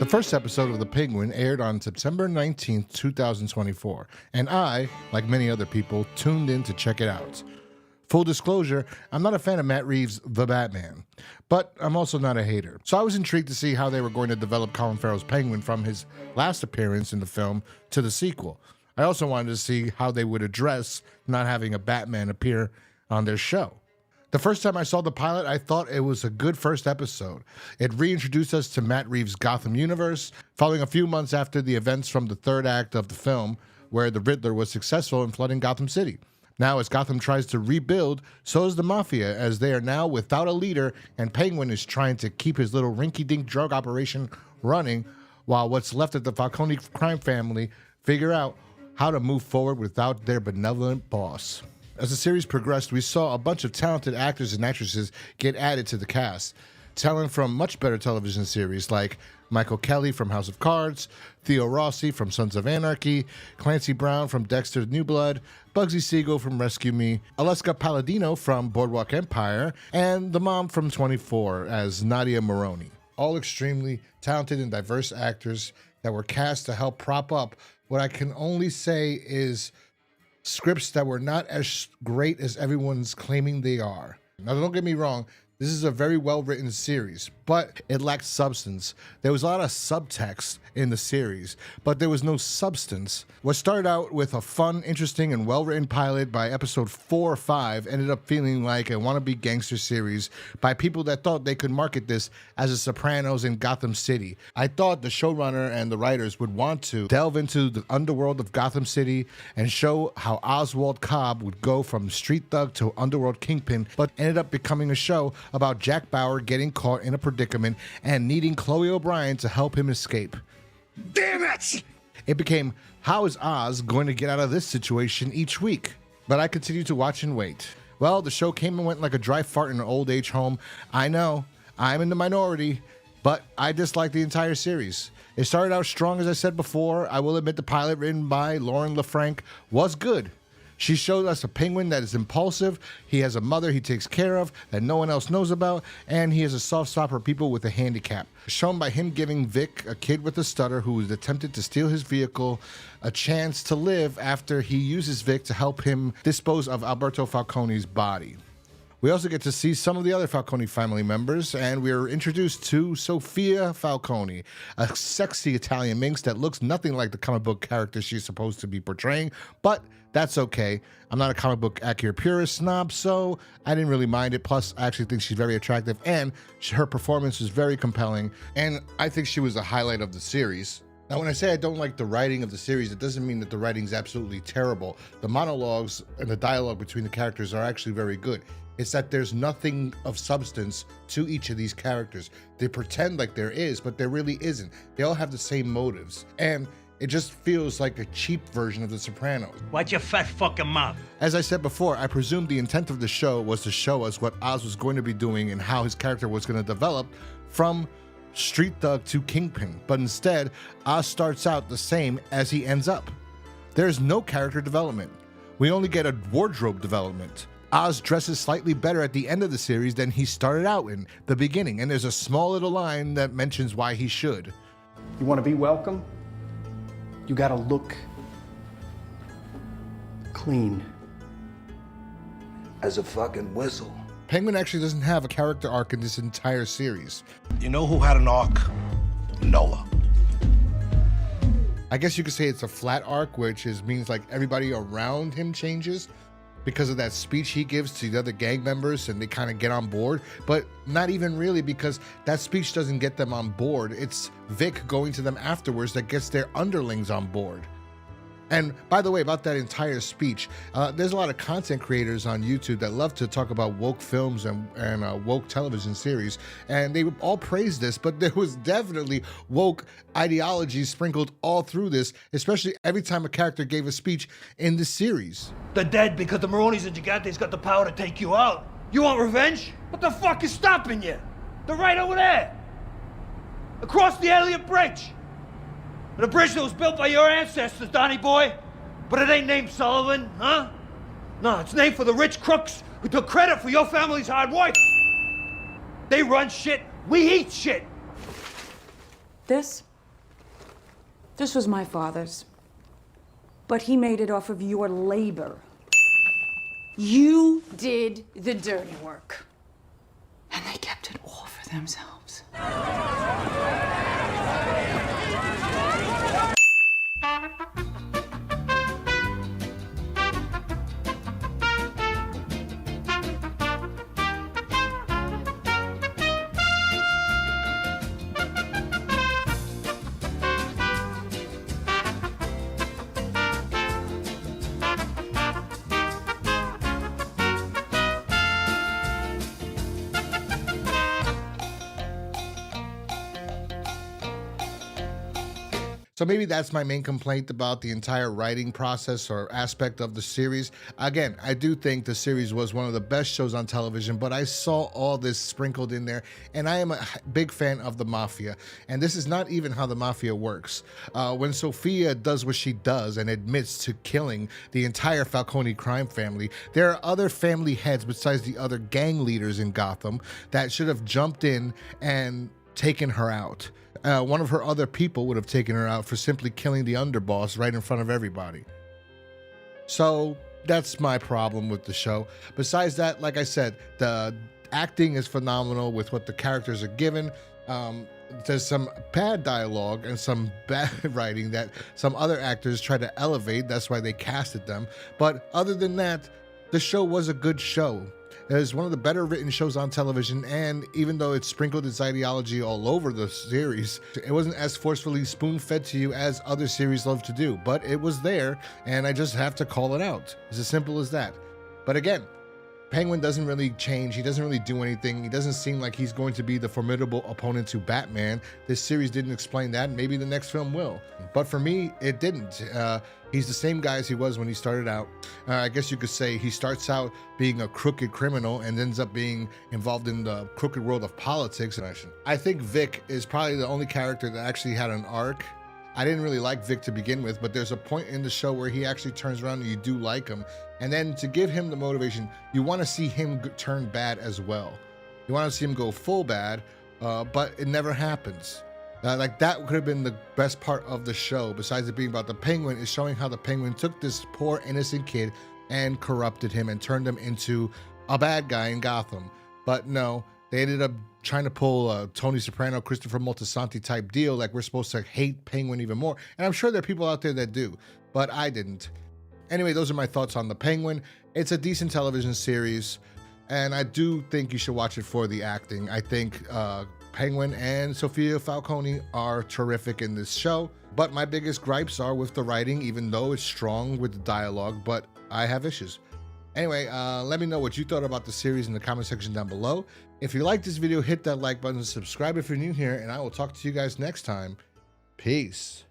The first episode of The Penguin aired on September 19th, 2024, and I, like many other people, tuned in to check it out. Full disclosure, I'm not a fan of Matt Reeves' The Batman, but I'm also not a hater. So I was intrigued to see how they were going to develop Colin Farrell's Penguin from his last appearance in the film to the sequel. I also wanted to see how they would address not having a Batman appear on their show. The first time I saw the pilot, I thought it was a good first episode. It reintroduced us to Matt Reeves' Gotham universe, following a few months after the events from the third act of the film, where the Riddler was successful in flooding Gotham City. Now, as Gotham tries to rebuild, so is the Mafia, as they are now without a leader, and Penguin is trying to keep his little rinky-dink drug operation running, while what's left of the Falcone crime family figure out how to move forward without their benevolent boss. As the series progressed, we saw a bunch of talented actors and actresses get added to the cast. Talent from much better television series like Michael Kelly from House of Cards, Theo Rossi from Sons of Anarchy, Clancy Brown from Dexter's New Blood, Bugsy Siegel from Rescue Me, Alaska Palladino from Boardwalk Empire, and the mom from 24 as Nadia Maroney. All extremely talented and diverse actors that were cast to help prop up what I can only say is scripts that were not as great as everyone's claiming they are. Now, don't get me wrong, this is a very well-written series, but it lacked substance. There was a lot of subtext in the series, but there was no substance. What started out with a fun, interesting, and well-written pilot by episode 4 or 5 ended up feeling like a wannabe gangster series by people that thought they could market this as a Sopranos in Gotham City. I thought the showrunner and the writers would want to delve into the underworld of Gotham City and show how Oswald Cobb would go from street thug to underworld kingpin, but ended up becoming a show about Jack Bauer getting caught in a predicament and needing Chloe O'Brien to help him escape. Damn it! It became, how is Oz going to get out of this situation each week? But I continued to watch and wait. Well, the show came and went like a dry fart in an old age home. I know, I'm in the minority, but I disliked the entire series. It started out strong, as I said before. I will admit the pilot written by Lauren LaFranc was good. She showed us a Penguin that is impulsive, he has a mother he takes care of that no one else knows about, and he has a soft spot for people with a handicap. Shown by him giving Vic, a kid with a stutter who was attempted to steal his vehicle, a chance to live after he uses Vic to help him dispose of Alberto Falcone's body. We also get to see some of the other Falcone family members, and we are introduced to Sofia Falcone, a sexy Italian minx that looks nothing like the comic book character she's supposed to be portraying, but that's okay. I'm not a comic book accurate purist snob, so I didn't really mind it. Plus, I actually think she's very attractive, and her performance was very compelling, and I think she was a highlight of the series. Now, when I say I don't like the writing of the series, it doesn't mean that the writing's absolutely terrible. The monologues and the dialogue between the characters are actually very good. It's that there's nothing of substance to each of these characters. They pretend like there is, but there really isn't. They all have the same motives. And it just feels like a cheap version of The Sopranos. Watch your fat fucking mouth. As I said before, I presumed the intent of the show was to show us what Oz was going to be doing and how his character was going to develop from street thug to kingpin. But instead, Oz starts out the same as he ends up. There's no character development. We only get a wardrobe development. Oz dresses slightly better at the end of the series than he started out in the beginning, and there's a small little line that mentions why he should. You want to be welcome? You gotta look clean. As a fucking whistle. Penguin actually doesn't have a character arc in this entire series. You know who had an arc? Noah. I guess you could say it's a flat arc, which means like everybody around him changes because of that speech he gives to the other gang members and they kind of get on board, but not even really, because that speech doesn't get them on board. It's Vic going to them afterwards that gets their underlings on board. And by the way, about that entire speech, there's a lot of content creators on YouTube that love to talk about woke films and woke television series, and they all praise this, but there was definitely woke ideology sprinkled all through this, especially every time a character gave a speech in the series. They're dead because the Maronis and Gigantes got the power to take you out. You want revenge? What the fuck is stopping you? They're right over there. Across the Elliott Bridge. The bridge that was built by your ancestors, Donny boy. But it ain't named Sullivan, huh? No, it's named for the rich crooks who took credit for your family's hard work. They run shit, we eat shit. This This was my father's. But he made it off of your labor. You did the dirty work. And they kept it all for themselves. So maybe that's my main complaint about the entire writing process or aspect of the series. Again, I do think the series was one of the best shows on television, but I saw all this sprinkled in there, and I am a big fan of the mafia. And this is not even how the mafia works. When Sophia does what she does and admits to killing the entire Falcone crime family, there are other family heads besides the other gang leaders in Gotham that should have jumped in and taken her out. One of her other people would have taken her out for simply killing the underboss right in front of everybody. So that's my problem with the show. Besides that, like I said, the acting is phenomenal with what the characters are given. There's some bad dialogue and some bad writing that some other actors try to elevate. That's why they casted them. But other than that, the show was a good show. It is one of the better written shows on television, and even though it sprinkled its ideology all over the series, it wasn't as forcefully spoon-fed to you as other series love to do, but it was there, and I just have to call it out. It's as simple as that. But again, Penguin doesn't really change. He doesn't really do anything. He doesn't seem like he's going to be the formidable opponent to Batman. This series didn't explain that. Maybe the next film will. But for me, it didn't. He's the same guy as he was when he started out. I guess you could say he starts out being a crooked criminal and ends up being involved in the crooked world of politics. I think Vic is probably the only character that actually had an arc. I didn't really like Vic to begin with, but there's a point in the show where he actually turns around and you do like him. And then to give him the motivation, you want to see him turn bad as well. You want to see him go full bad, but it never happens. Like that could have been the best part of the show, besides it being about the Penguin, is showing how the Penguin took this poor innocent kid and corrupted him and turned him into a bad guy in Gotham. But no, they ended up trying to pull a Tony Soprano, Christopher Moltisanti type deal, like we're supposed to hate Penguin even more. And I'm sure there are people out there that do, but I didn't. Anyway, those are my thoughts on the Penguin. It's a decent television series, and I do think you should watch it for the acting. I think Penguin and Sophia Falcone are terrific in this show, but my biggest gripes are with the writing, even though it's strong with the dialogue, but I have issues. Anyway, let me know what you thought about the series in the comment section down below. If you like this video, hit that like button, subscribe if you're new here, and I will talk to you guys next time. Peace.